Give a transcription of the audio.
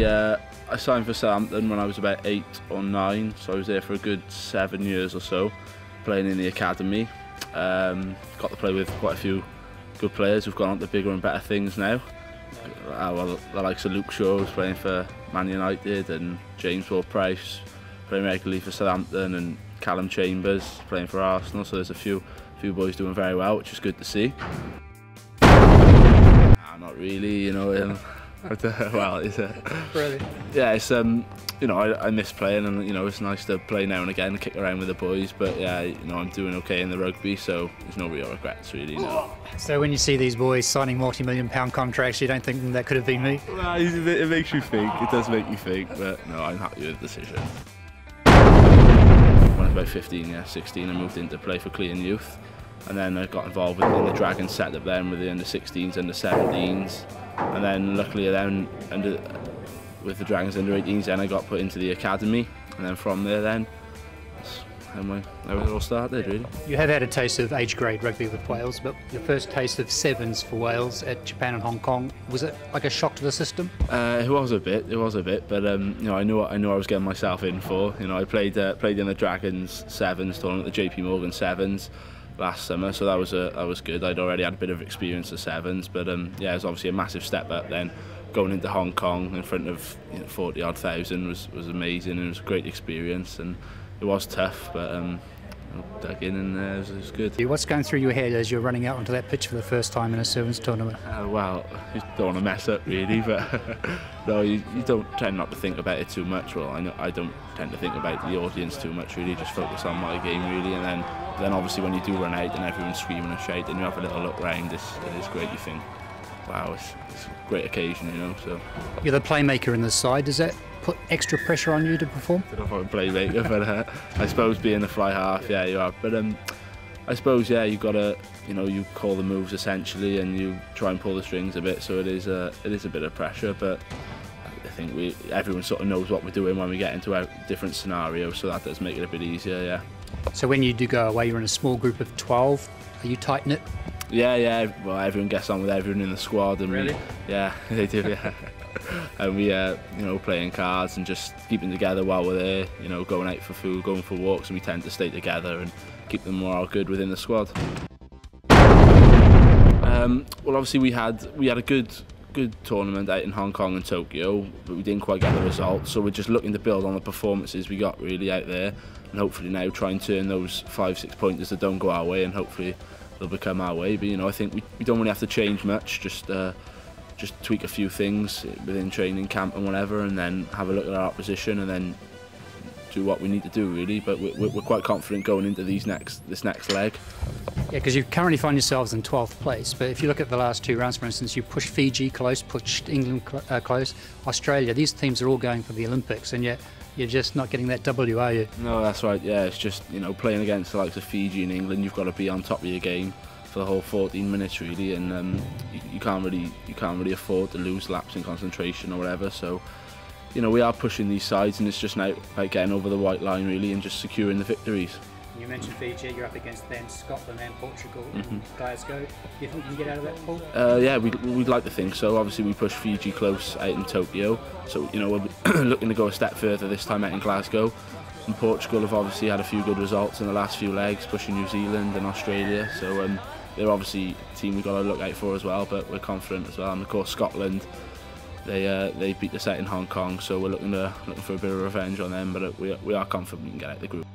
I signed for Southampton when I was about 8 or 9, so I was there for a good 7 years or so, playing in the academy. Got to play with quite a few good players who've gone on to bigger and better things now. Well, the likes of Luke Shaw was playing for Man United, and James Ward-Prowse playing regularly for Southampton, and Callum Chambers playing for Arsenal. So there's a few boys doing very well, which is good to see. Not really, you know. Well, it's really? Yeah, it's you know, I miss playing, and you know, it's nice to play now and again and kick around with the boys. But yeah, you know, I'm doing okay in the rugby, so there's no real regrets really. No. So when you see these boys signing multi-million-pound contracts, you don't think that could have been me? Well, it makes you think. It does make you think, but no, I'm happy with the decision. When I was about 15, 16, I moved in to play for Clean Youth, and then I got involved in the Dragons setup then with the under-16s, under-17s, and then luckily then with the Dragons under-18s, then I got put into the academy, and then from there then, that's how it all started really. You have had a taste of age grade rugby with Wales, but your first taste of sevens for Wales at Japan and Hong Kong, was it like a shock to the system? It was a bit, but you know, I knew I was getting myself in for. You know, I played in the Dragons sevens tournament, the JP Morgan sevens last summer, so that was good. I'd already had a bit of experience of sevens, but yeah, it was obviously a massive step up then. Going into Hong Kong in front of 40-odd thousand was amazing, and it was a great experience, and it was tough, but I dug in, and it was good. What's going through your head as you're running out onto that pitch for the first time in a sevens tournament? Well, you don't want to mess up really, but no, you don't tend not to think about it too much. Well, I don't tend to think about the audience too much really, just focus on my game really, and then obviously when you do run out and everyone's screaming and shouting, you have a little look round, it is great. You think, wow, it's a great occasion, you know. So you're the playmaker in the side. Does that put extra pressure on you to perform? I don't know if I'm a playmaker, but I suppose being a fly half, yeah, you are. But I suppose, yeah, you gotta, you know, you call the moves essentially, and you try and pull the strings a bit. So it is a bit of pressure, but I think everyone sort of knows what we're doing when we get into our different scenarios, so that does make it a bit easier, yeah. So when you do go away, you're in a small group of 12. Are you tight knit? Yeah. Well, everyone gets on with everyone in the squad, and really? Yeah, they do. Yeah. And we, you know, playing cards and just keeping together while we're there. You know, going out for food, going for walks, and we tend to stay together and keep the morale good within the squad. Well, obviously we had a good tournament out in Hong Kong and Tokyo, but we didn't quite get the results. So we're just looking to build on the performances we got really out there, and hopefully now try and turn those 5-6 pointers that don't go our way, and hopefully they'll become our way. But you know, I think we don't really have to change much. Just tweak a few things within training camp and whatever, and then have a look at our opposition, and then do what we need to do really. But we're quite confident going into this next leg. Yeah, because you currently find yourselves in 12th place, but if you look at the last 2 rounds, for instance, you pushed Fiji close, pushed England close, Australia. These teams are all going for the Olympics, and yet you're just not getting that W, are you? No, that's right. Yeah, it's just, you know, playing against the likes of Fiji and England, you've got to be on top of your game for the whole 14 minutes really, and you can't really afford to lose laps in concentration or whatever. So, you know, we are pushing these sides, and it's just now about getting over the white line really and just securing the victories. You mentioned Fiji, you're up against them, Scotland and Portugal in Glasgow. Do you think you can get out of that pool? Yeah, we'd like to think so. Obviously we pushed Fiji close out in Tokyo, so you know, we're looking to go a step further this time out in Glasgow. And Portugal have obviously had a few good results in the last few legs, pushing New Zealand and Australia, so they're obviously a team we've got to look out for as well, but we're confident as well. And of course Scotland, they beat us out in Hong Kong, so we're looking for a bit of revenge on them, but we are confident we can get out of the group.